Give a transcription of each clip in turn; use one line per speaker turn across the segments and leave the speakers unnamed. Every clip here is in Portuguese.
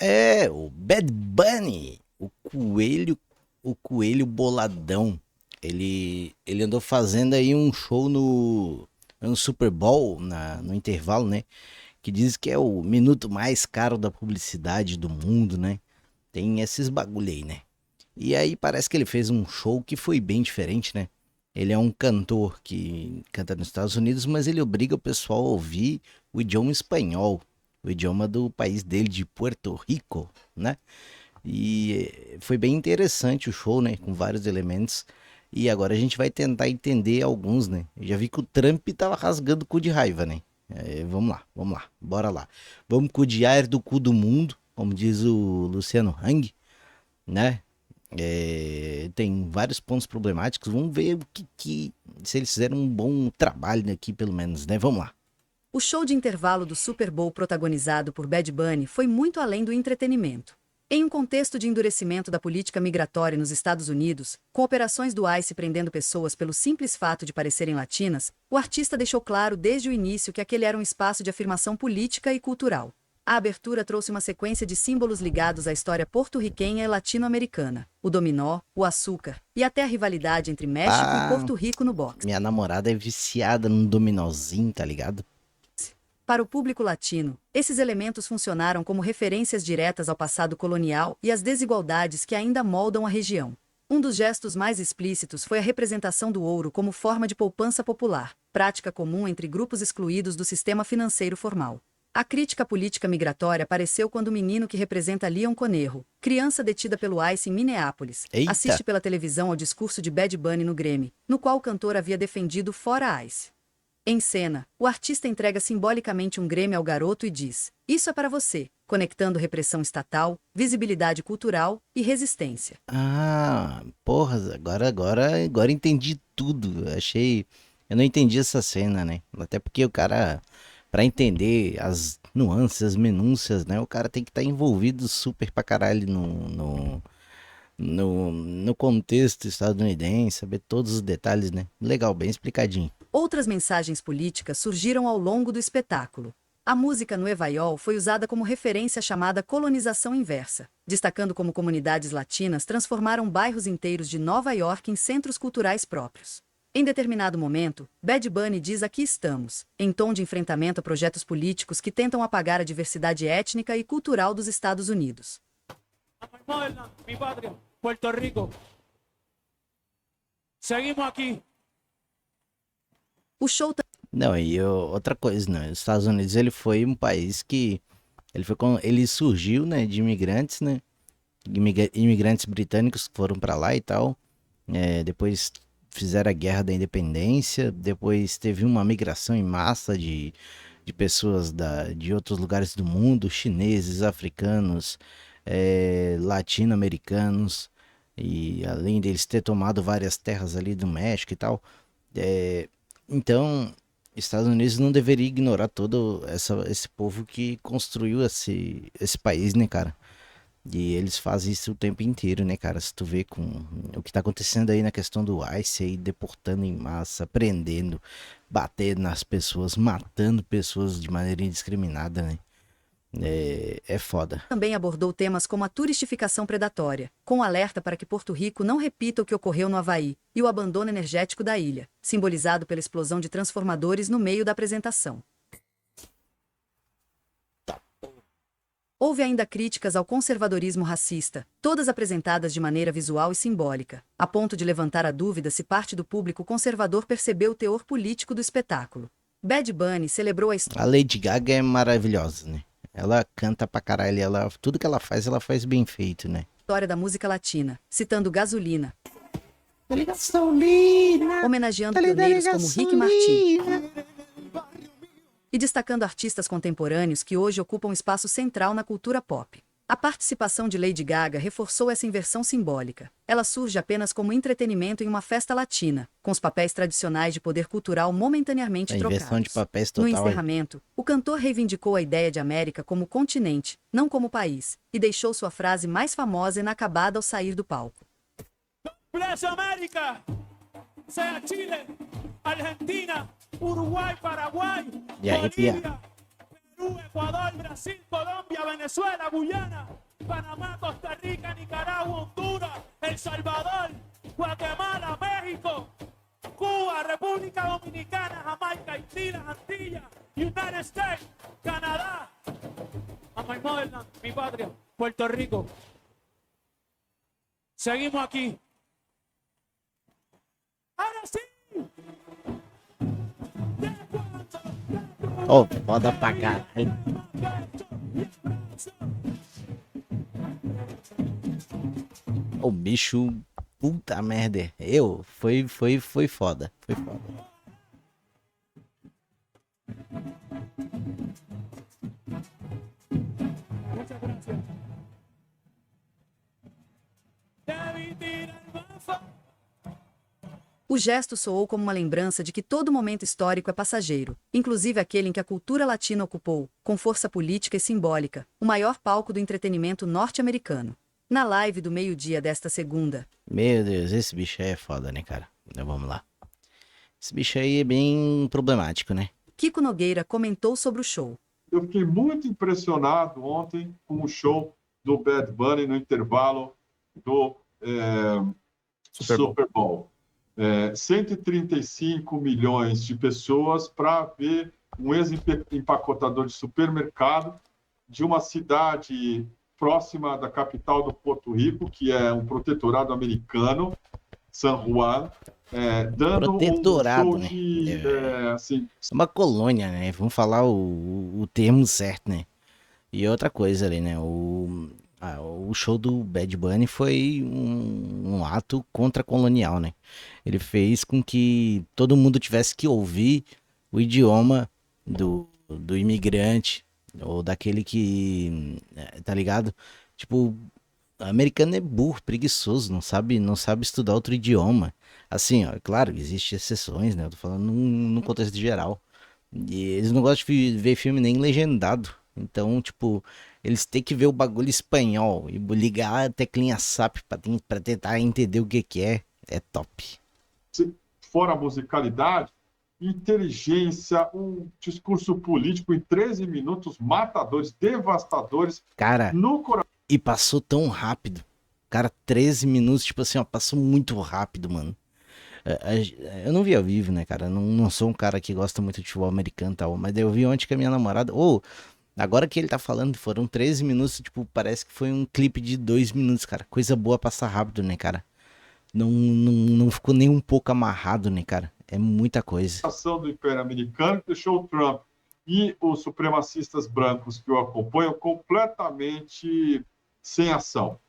É, o Bad Bunny, o coelho boladão. Ele andou fazendo aí um show no Super Bowl, no intervalo, né? Que diz que é o minuto mais caro da publicidade do mundo, né? Tem esses bagulho aí, né? E aí parece que ele fez um show que foi bem diferente, né? Ele é um cantor que canta nos Estados Unidos, mas ele obriga o pessoal a ouvir o idioma espanhol, o idioma do país dele, de Puerto Rico, né? E foi bem interessante o show, né? Com vários elementos. E agora a gente vai tentar entender alguns, né? Eu já vi que o Trump tava rasgando o cu de raiva, né? Vamos lá, bora lá. Vamos cudiar do cu do mundo, como diz o Luciano Hang, né? Tem vários pontos problemáticos. Vamos ver se eles fizeram um bom trabalho aqui, pelo menos, né? Vamos lá.
O show de intervalo do Super Bowl protagonizado por Bad Bunny foi muito além do entretenimento. Em um contexto de endurecimento da política migratória nos Estados Unidos, com operações do ICE prendendo pessoas pelo simples fato de parecerem latinas, o artista deixou claro desde o início que aquele era um espaço de afirmação política e cultural. A abertura trouxe uma sequência de símbolos ligados à história porto-riquenha e latino-americana, o dominó, o açúcar e até a rivalidade entre México e
Ah,
Porto Rico no boxe.
minha namorada é viciada num dominozinho, tá ligado?
Para o público latino, esses elementos funcionaram como referências diretas ao passado colonial e às desigualdades que ainda moldam a região. Um dos gestos mais explícitos foi a representação do ouro como forma de poupança popular, prática comum entre grupos excluídos do sistema financeiro formal. A crítica política migratória apareceu quando o menino que representa Leon Conejo, criança detida pelo ICE em Minneapolis,
Eita!
assiste pela televisão ao discurso de Bad Bunny no Grammy, no qual o cantor havia defendido fora ICE. Em cena, o artista entrega simbolicamente um Grêmio ao garoto e diz: "Isso é para você", conectando repressão estatal, visibilidade cultural e resistência.
Ah, porra, agora entendi tudo. Eu não entendi essa cena, né? Até porque o cara, pra entender as nuances, as minúcias, né? O cara tem que estar envolvido super pra caralho no contexto estadunidense, saber todos os detalhes, né? Legal, bem explicadinho.
Outras mensagens políticas surgiram ao longo do espetáculo. A música Nueva York foi usada como referência à chamada colonização inversa, destacando como comunidades latinas transformaram bairros inteiros de Nova York em centros culturais próprios. Em determinado momento, Bad Bunny diz "aqui estamos", em tom de enfrentamento a projetos políticos que tentam apagar a diversidade étnica e cultural dos Estados Unidos.
Mi patria, Puerto Rico. Seguimos aqui.
O show
Não, outra coisa, né? Os Estados Unidos ele foi um país que ele surgiu, né, de imigrantes, né? Imigrantes britânicos que foram pra lá e tal. Depois fizeram a Guerra da Independência, depois teve uma migração em massa de pessoas de outros lugares do mundo, chineses, africanos, latino-americanos, e além deles ter tomado várias terras ali do México e tal. É, então, Estados Unidos não deveria ignorar todo esse povo que construiu esse país, né, cara? E eles fazem isso o tempo inteiro, né, cara? Se tu vê com o que tá acontecendo aí na questão do ICE aí, deportando em massa, prendendo, batendo nas pessoas, matando pessoas de maneira indiscriminada, né? É foda.
também abordou temas como a turistificação predatória, com alerta para que Porto Rico não repita o que ocorreu no Havaí, e o abandono energético da ilha, simbolizado pela explosão de transformadores no meio da apresentação. Houve ainda críticas ao conservadorismo racista, todas apresentadas de maneira visual e simbólica, a ponto de levantar a dúvida se parte do público conservador percebeu o teor político do espetáculo. Bad Bunny celebrou a
A Lady Gaga é maravilhosa, né? Ela canta pra caralho, tudo que ela faz bem feito, né?
história da música latina, citando Gasolina,
Dale gasolina,
homenageando
dale
pioneiros como Rick Martin
gasolina.
e destacando artistas contemporâneos que hoje ocupam espaço central na cultura pop. A participação de Lady Gaga reforçou essa inversão simbólica. Ela surge apenas como entretenimento em uma festa latina, com os papéis tradicionais de poder cultural momentaneamente
A inversão de
trocados.
papéis
No
total aí.
encerramento, o cantor reivindicou a ideia de América como continente, não como país, e deixou sua frase mais famosa e inacabada ao sair do palco.
Bless América. Sea Chile, Argentina, Uruguai, Paraguai,
E arrepia.
Bolívia, Perú, Ecuador, Brasil, Colombia, Venezuela, Guyana, Panamá, Costa Rica, Nicaragua, Honduras, El Salvador, Guatemala, México, Cuba, República Dominicana, Jamaica, Haití, las Antillas, United States, Canadá, a my motherland, mi patria, Puerto Rico. Seguimos aquí. Ahora sí.
Ô, foda pra caralho. O bicho, puta merda. Foi foda. Foi foda.
Muchas gracias. Debí tirar más fa-
O gesto soou como uma lembrança de que todo momento histórico é passageiro, inclusive aquele em que a cultura latina ocupou, com força política e simbólica, o maior palco do entretenimento norte-americano. Na live do meio-dia desta segunda,
Meu Deus, esse bicho aí é foda, né, cara? Então, vamos lá. Esse bicho aí é bem problemático, né?
Kiko Nogueira comentou sobre o show.
Eu fiquei muito impressionado ontem com o show do Bad Bunny no intervalo do Super Bowl. 135 milhões de pessoas para ver um ex-empacotador de supermercado de uma cidade próxima da capital do Porto Rico, que é um protetorado americano, San Juan, dando
Protetorado,
um show
né?
de... assim,
Uma colônia, né? Vamos falar o termo certo, né? E outra coisa ali, né? O show do Bad Bunny foi um ato contra-colonial, né? Ele fez com que todo mundo tivesse que ouvir o idioma do imigrante ou daquele que, tá ligado? Tipo, americano é burro, preguiçoso, não sabe estudar outro idioma. Assim, ó, claro, existem exceções, né? Eu tô falando num contexto geral. E eles não gostam de ver filme nem legendado. Então, tipo, eles têm que ver o bagulho espanhol e ligar a teclinha SAP pra tentar entender o que é. É top.
fora a musicalidade, inteligência, um discurso político em 13 minutos, matadores, devastadores,
Cara,
no coração.
e passou tão rápido. Cara, 13 minutos, tipo assim, ó, passou muito rápido, mano. Eu não vi ao vivo, né, cara? Não sou um cara que gosta muito de futebol americano e tal, mas eu vi ontem que a minha namorada. Agora que ele tá falando, foram 13 minutos, tipo, parece que foi um clipe de 2 minutos, cara. Coisa boa passar rápido, né, cara? Não ficou nem um pouco amarrado, né, cara? É muita coisa.
Do Império Americano que deixou o Trump e os supremacistas brancos que o acompanham completamente sem ação.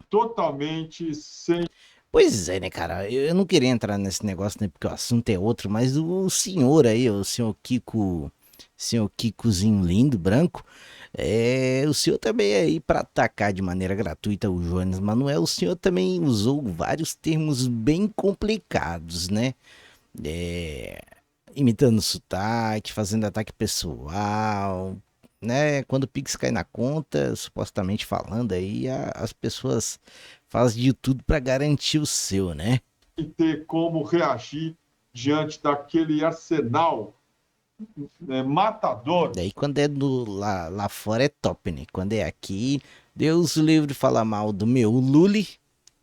Totalmente sem.
Pois é, né, cara? Eu não queria entrar nesse negócio, né, porque o assunto é outro, mas o senhor aí, o senhor Kikozinho lindo, branco, o senhor também aí para atacar de maneira gratuita o Jones Manuel, o senhor também usou vários termos bem complicados, né? Imitando sotaque, fazendo ataque pessoal, né? Quando o Pix cai na conta, supostamente falando aí, as pessoas fazem de tudo para garantir o seu, né?
Ter como reagir diante daquele arsenal matador.
Daí quando é lá fora é top, né? Quando é aqui, Deus o livre de falar mal do meu Lully,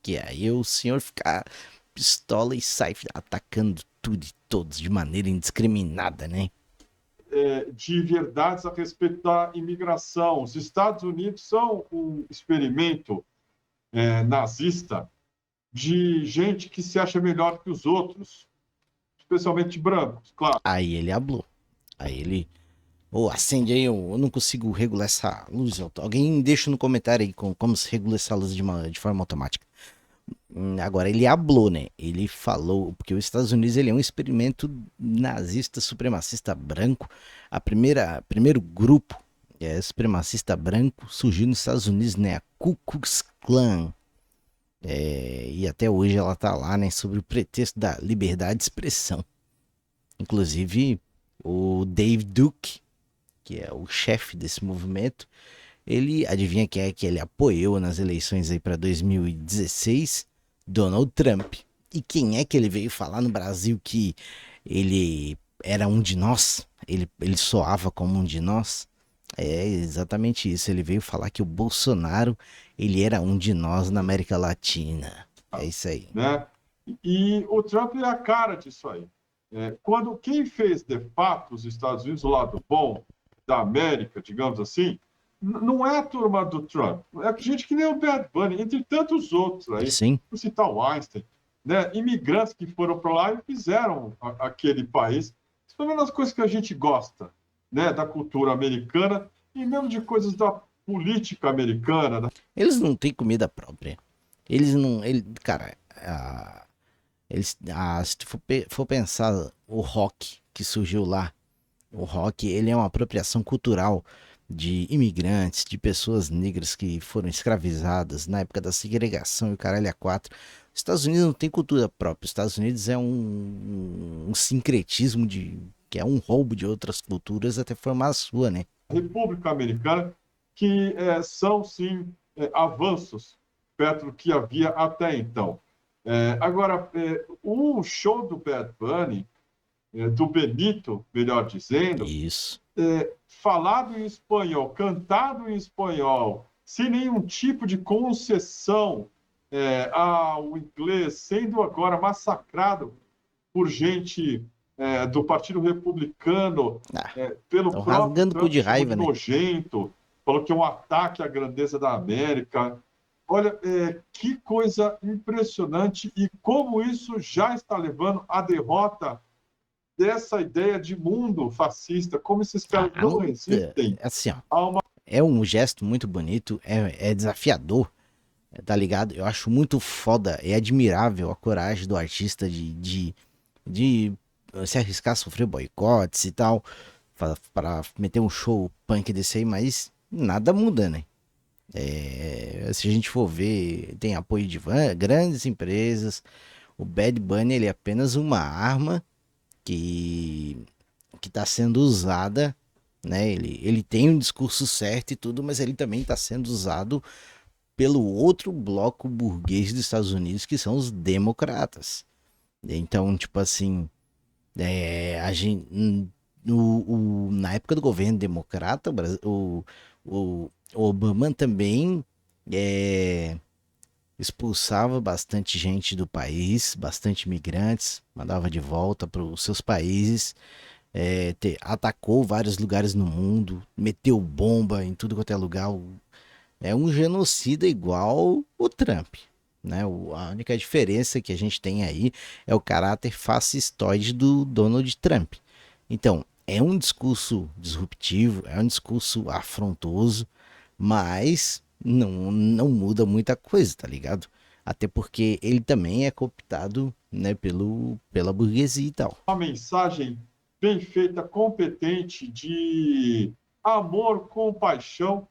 que aí o senhor fica pistola e sai atacando tudo e todos de maneira indiscriminada, né?
De verdades a respeito da imigração. Os Estados Unidos são um experimento nazista de gente que se acha melhor que os outros, especialmente brancos, claro.
Aí ele hablou. Aí ele... acende aí, eu não consigo regular essa luz. Alguém deixa no comentário aí como se regula essa luz de forma automática. Agora, ele hablou, né? Ele falou, porque os Estados Unidos ele é um experimento nazista, supremacista branco. Primeiro grupo supremacista branco surgiu nos Estados Unidos, né? A Ku Klux Klan. E até hoje ela tá lá, né? Sobre o pretexto da liberdade de expressão. Inclusive, o Dave Duke, que é o chefe desse movimento, ele, adivinha quem é que ele apoiou nas eleições aí para 2016? Donald Trump. E quem é que ele veio falar no Brasil que ele era um de nós? Ele soava como um de nós? É exatamente isso. Ele veio falar que o Bolsonaro, ele era um de nós na América Latina. É isso aí.
né? E o Trump é a cara disso aí. Quando quem fez de fato os Estados Unidos o lado bom da América, digamos assim, não é a turma do Trump, é gente que nem o Bad Bunny, entre tantos outros aí,
Sim.
vou citar o Einstein, né? Imigrantes que foram para lá e fizeram aquele país, especialmente as coisas que a gente gosta, né? Da cultura americana e mesmo de coisas da política americana.
Eles não têm comida própria. Eles não. Cara, se tu for pensar o rock que surgiu lá, o rock ele é uma apropriação cultural de imigrantes, de pessoas negras que foram escravizadas na época da segregação e o caralho a quatro. Os Estados Unidos não tem cultura própria. Os Estados Unidos é um sincretismo que é um roubo de outras culturas até formar a sua, né?
República Americana, que são, sim, avanços perto do que havia até então. Agora, o show do Bad Bunny, do Benito, melhor dizendo,
Isso.
falado em espanhol, cantado em espanhol, sem nenhum tipo de concessão ao inglês, sendo agora massacrado por gente do Partido Republicano,
Ah,
pelo
estão
próprio
rasgando o cu
Trump,
de
chamou
raiva,
de
né?
nojento, falou que é um ataque à grandeza da América. Olha, que coisa impressionante e como isso já está levando à derrota dessa ideia de mundo fascista, como esses caras não resistem
Assim, ó,
a uma...
é um gesto muito bonito, é desafiador, tá ligado? Eu acho muito foda, é admirável a coragem do artista de se arriscar a sofrer boicotes e tal, para meter um show punk desse aí, mas nada muda, né? Se a gente for ver, tem apoio de grandes empresas. O Bad Bunny ele é apenas uma arma que está sendo usada, né? Ele tem um discurso certo e tudo, mas ele também está sendo usado pelo outro bloco burguês dos Estados Unidos, que são os democratas. Então, tipo assim, a gente, na época do governo democrata, o Obama também é, expulsava bastante gente do país, bastante imigrantes, mandava de volta para os seus países, atacou vários lugares no mundo, meteu bomba em tudo quanto é lugar. É um genocida igual o Trump. Né? A única diferença que a gente tem aí é o caráter fascistoide do Donald Trump. Então, é um discurso disruptivo, é um discurso afrontoso, mas não muda muita coisa, tá ligado? Até porque ele também é cooptado, né, pela burguesia e tal.
Uma mensagem bem feita, competente, de amor, compaixão,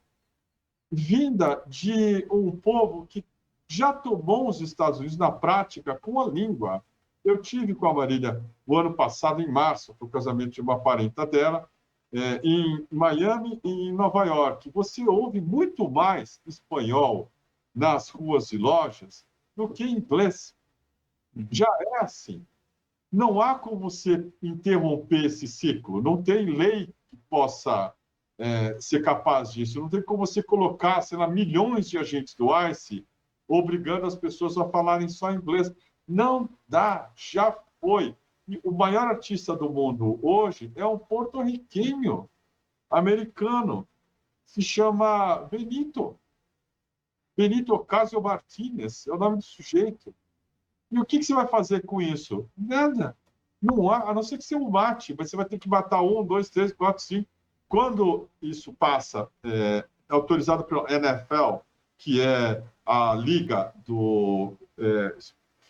vinda de um povo que já tomou os Estados Unidos na prática com a língua. Eu tive com a Marília o ano passado, em março, para o casamento de uma parenta dela, em Miami e em Nova York. Você ouve muito mais espanhol nas ruas e lojas do que inglês. Já é assim. Não há como você interromper esse ciclo. Não tem lei que possa ser capaz disso. Não tem como você colocar, sei lá, milhões de agentes do ICE obrigando as pessoas a falarem só inglês. Não dá, já foi. E o maior artista do mundo hoje é um porto-riquenho americano. Se chama Benito. Benito Ocasio Martínez é o nome do sujeito. E o que você vai fazer com isso? Nada. Não há, a não ser que você o mate, mas você vai ter que matar 1, 2, 3, 4, 5. Quando isso passa, é autorizado pela NFL, que é a liga do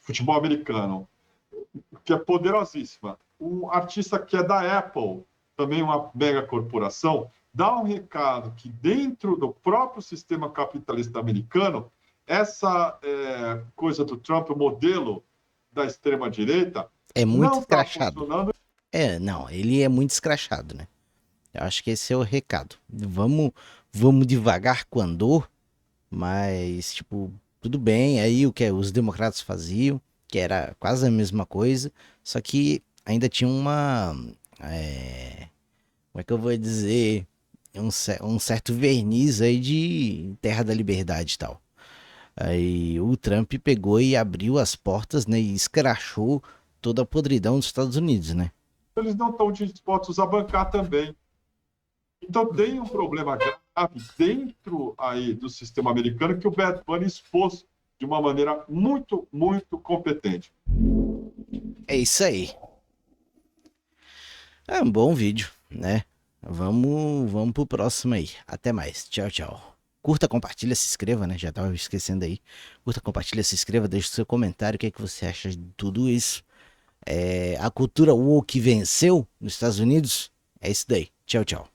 futebol americano, que é poderosíssima. Um artista que é da Apple, também uma mega corporação, dá um recado que dentro do próprio sistema capitalista americano, essa coisa do Trump, o modelo da extrema-direita,
é muito
não está
escrachado.
funcionando.
Não, ele é muito escrachado, né? Eu acho que esse é o recado. Vamos devagar com a dor, mas, tipo, tudo bem. Aí o que os democratas faziam, que era quase a mesma coisa, só que ainda tinha uma. Como é que eu vou dizer? um certo verniz aí de terra da liberdade e tal. Aí o Trump pegou e abriu as portas, né, e escrachou toda a podridão dos Estados Unidos, né?
Eles não estão dispostos a bancar também. Então tem um problema grave dentro aí do sistema americano que o Bad Bunny expôs de uma maneira muito, muito competente.
É isso aí. É um bom vídeo, né? Vamos pro próximo aí. Até mais. Tchau, tchau. Curta, compartilha, se inscreva, né? Já tava esquecendo aí. Curta, compartilha, se inscreva, deixa o seu comentário. O que é que você acha de tudo isso? A cultura woke venceu nos Estados Unidos? É isso daí. Tchau, tchau.